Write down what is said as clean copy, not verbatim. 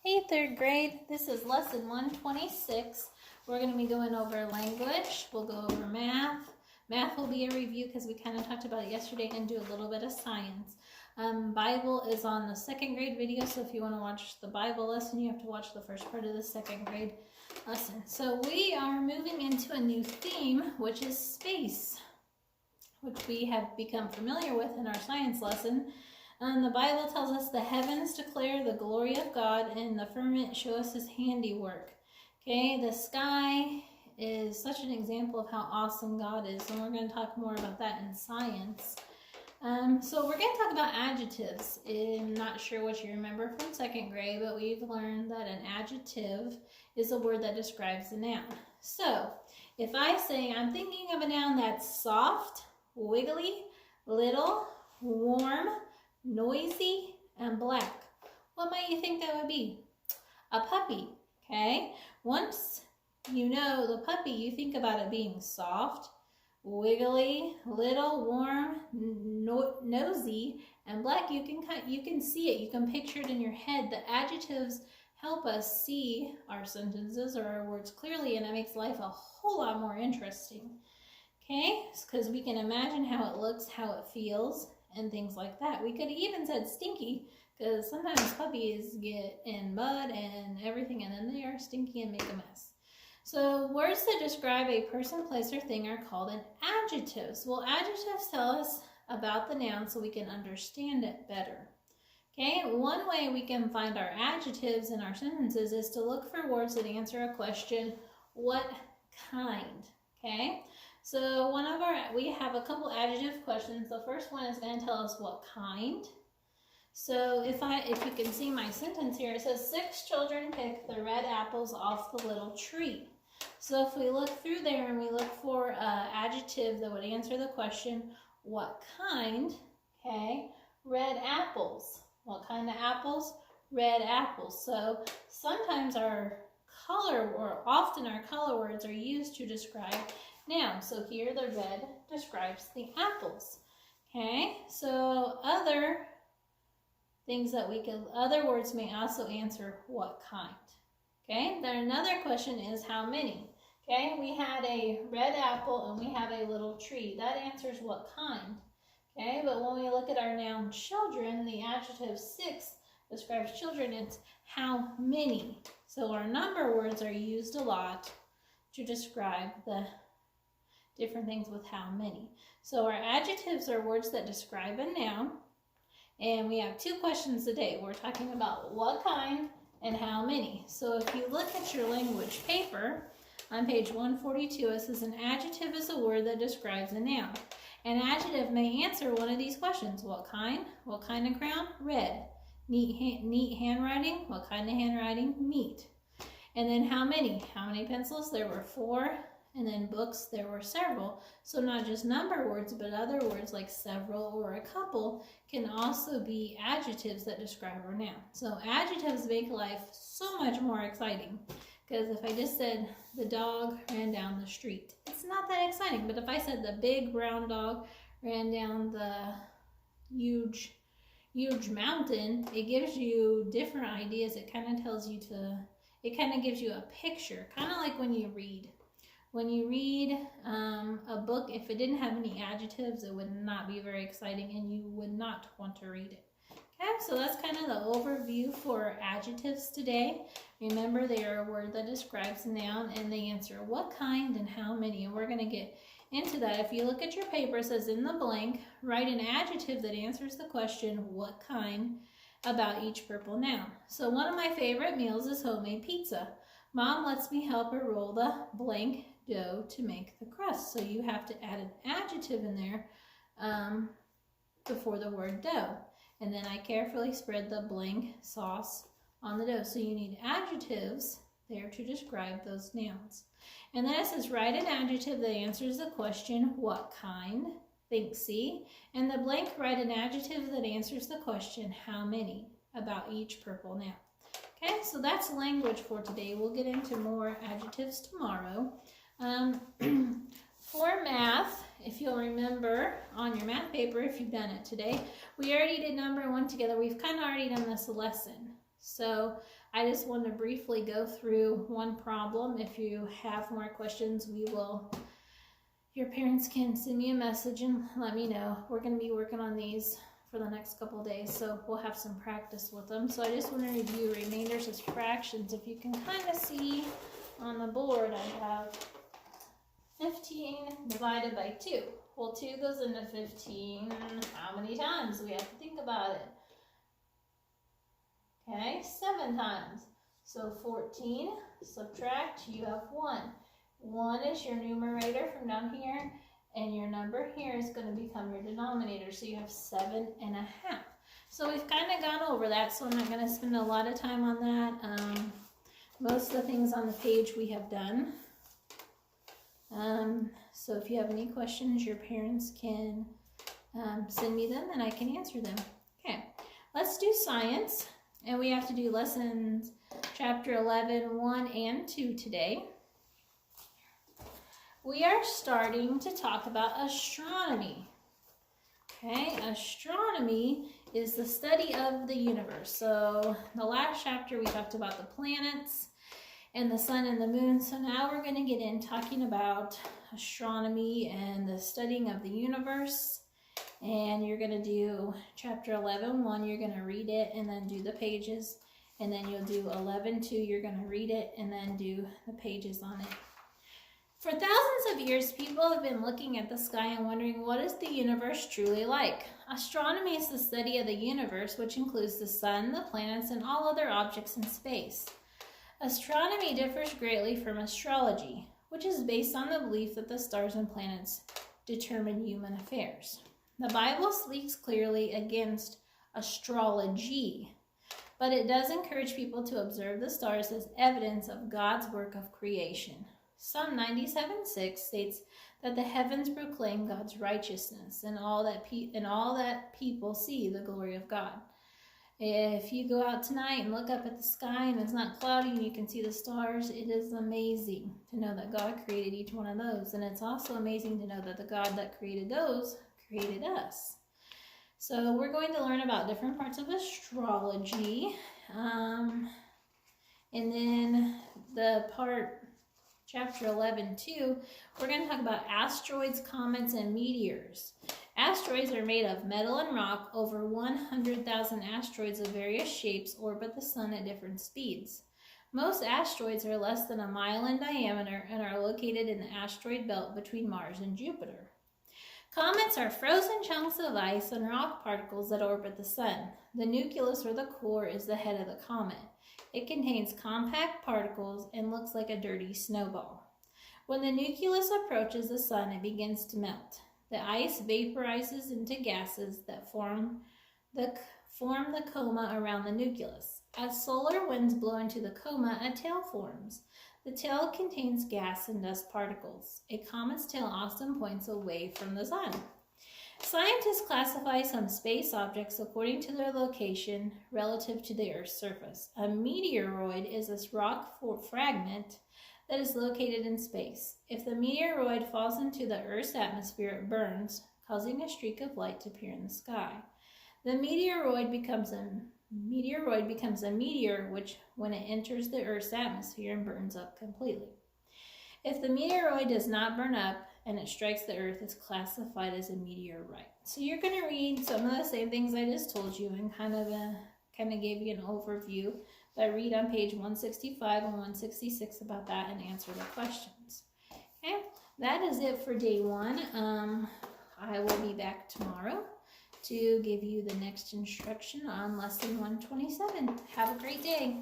Hey, third grade. This is lesson 126. We're going to be going over language. We'll go over math. Math will be a review because we kind of talked about it yesterday, and do a little bit of science. Bible is on the second grade video, so if you want to watch the Bible lesson, you have to watch the first part of the second grade lesson. So we are moving into a new theme, which is space, which we have become familiar with in our science lesson. The Bible tells us the heavens declare the glory of God, and the firmament show us his handiwork. Okay, the sky is such an example of how awesome God is, and we're going to talk more about that in science. So we're going to talk about adjectives. I'm not sure what you remember from second grade, but we've learned that an adjective is a word that describes a noun. So if I say I'm thinking of a noun that's soft, wiggly, little, warm, noisy, and black, what might you think that would be? A puppy. Okay, once you know the puppy, you think about it being soft, wiggly, little, warm, nosy, and black. You can see it. You can picture it in your head. The adjectives help us see our sentences or our words clearly, and it makes life a whole lot more interesting. Okay, because we can imagine how it looks, how it feels, and things like that. We could have even said stinky, because sometimes puppies get in mud and everything, and then they are stinky and make a mess. So words that describe a person, place, or thing are called adjectives. Well, adjectives tell us about the noun so we can understand it better. Okay, one way we can find our adjectives in our sentences is to look for words that answer a question, what kind? Okay, so we have a couple adjective questions. The first one is going to tell us what kind. So if you can see my sentence here, it says 6 children pick the red apples off the little tree. So if we look through there and we look for an adjective that would answer the question, what kind? Okay, red apples. What kind of apples? Red apples. So sometimes often our color words are used to describe nouns. So here the red describes the apples. Okay, so other words may also answer what kind. Okay, then another question is how many. Okay, we had a red apple and we have a little tree. That answers what kind. Okay, but when we look at our noun children, the adjective 6 describes children. It's how many. So our number words are used a lot to describe the different things with how many. So our adjectives are words that describe a noun. And we have 2 questions today. We're talking about what kind and how many. So if you look at your language paper, on page 142, it says an adjective is a word that describes a noun. An adjective may answer one of these questions. What kind? What kind of crown? Red. Neat handwriting? What kind of handwriting? Neat. And then how many? How many pencils? There were 4. And then books, there were several. So not just number words, but other words like several or a couple can also be adjectives that describe a noun. So adjectives make life so much more exciting. Because if I just said the dog ran down the street, it's not that exciting. But if I said the big brown dog ran down the huge mountain, it gives you different ideas. It kind of gives you a picture, kind of like when you read. When you read a book, if it didn't have any adjectives, it would not be very exciting and you would not want to read it. Okay, so that's kind of the overview for adjectives today. Remember, they are a word that describes a noun and they answer what kind and how many. And we're going to get into that. If you look at your paper, it says in the blank, write an adjective that answers the question, what kind, about each purple noun. So one of my favorite meals is homemade pizza. Mom lets me help her roll the blank dough to make the crust. So you have to add an adjective in there before the word dough. And then I carefully spread the blank sauce on the dough. So you need adjectives there to describe those nouns. And then it says write an adjective that answers the question, what kind? Think C. And the blank, write an adjective that answers the question, how many? About each purple noun. Okay, so that's language for today. We'll get into more adjectives tomorrow. For math, if you'll remember on your math paper, if you've done it today, we already did number 1 together. We've kind of already done this lesson. So I just want to briefly go through one problem. If you have more questions, your parents can send me a message and let me know. We're going to be working on these for the next couple of days, so we'll have some practice with them. So I just want to review remainders as fractions. If you can kind of see on the board, I have 15 divided by 2. Well, 2 goes into 15 how many times? We have to think about it. Okay, 7 times. So 14, subtract, you have 1. 1 is your numerator from down here, and your number here is going to become your denominator, so you have 7 1/2. So we've kind of gone over that, so I'm not going to spend a lot of time on that. Most of the things on the page we have done. So if you have any questions, your parents can send me them and I can answer them. Okay, let's do science, and we have to do lessons chapter 11, 1 and 2 today. We are starting to talk about astronomy. Okay, astronomy is the study of the universe. So the last chapter we talked about the planets and the sun and the moon. So now we're going to get in talking about astronomy and the studying of the universe. And you're going to do chapter 11, 1, you're going to read it and then do the pages. And then you'll do 11, 2, you're going to read it and then do the pages on it. For thousands of years, people have been looking at the sky and wondering, what is the universe truly like? Astronomy is the study of the universe, which includes the sun, the planets, and all other objects in space. Astronomy differs greatly from astrology, which is based on the belief that the stars and planets determine human affairs. The Bible speaks clearly against astrology, but it does encourage people to observe the stars as evidence of God's work of creation. Psalm 97:6 states that the heavens proclaim God's righteousness, and all that people see the glory of God. If you go out tonight and look up at the sky and it's not cloudy and you can see the stars, it is amazing to know that God created each one of those. And it's also amazing to know that the God that created those created us. So we're going to learn about different parts of astrology. And then the part chapter 11, 2, we're going to talk about asteroids, comets, and meteors. Asteroids are made of metal and rock. Over 100,000 asteroids of various shapes orbit the sun at different speeds. Most asteroids are less than a mile in diameter and are located in the asteroid belt between Mars and Jupiter. Comets are frozen chunks of ice and rock particles that orbit the sun. The nucleus, or the core, is the head of the comet. It contains compact particles and looks like a dirty snowball. When the nucleus approaches the sun, it begins to melt. The ice vaporizes into gases that form the coma around the nucleus. As solar winds blow into the coma, a tail forms. The tail contains gas and dust particles. A comet's tail often points away from the sun. Scientists classify some space objects according to their location relative to the Earth's surface. A meteoroid is a rock fragment that is located in space. If the meteoroid falls into the Earth's atmosphere, it burns, causing a streak of light to appear in the sky. The meteoroid becomes a meteor, which, when it enters the Earth's atmosphere, burns up completely. If the meteoroid does not burn up and it strikes the Earth, it's classified as a meteorite. So you're going to read some of the same things I just told you and kind of gave you an overview. But read on page 165 and 166 about that and answer the questions. Okay, that is it for day 1. I will be back tomorrow to give you the next instruction on lesson 127. Have a great day.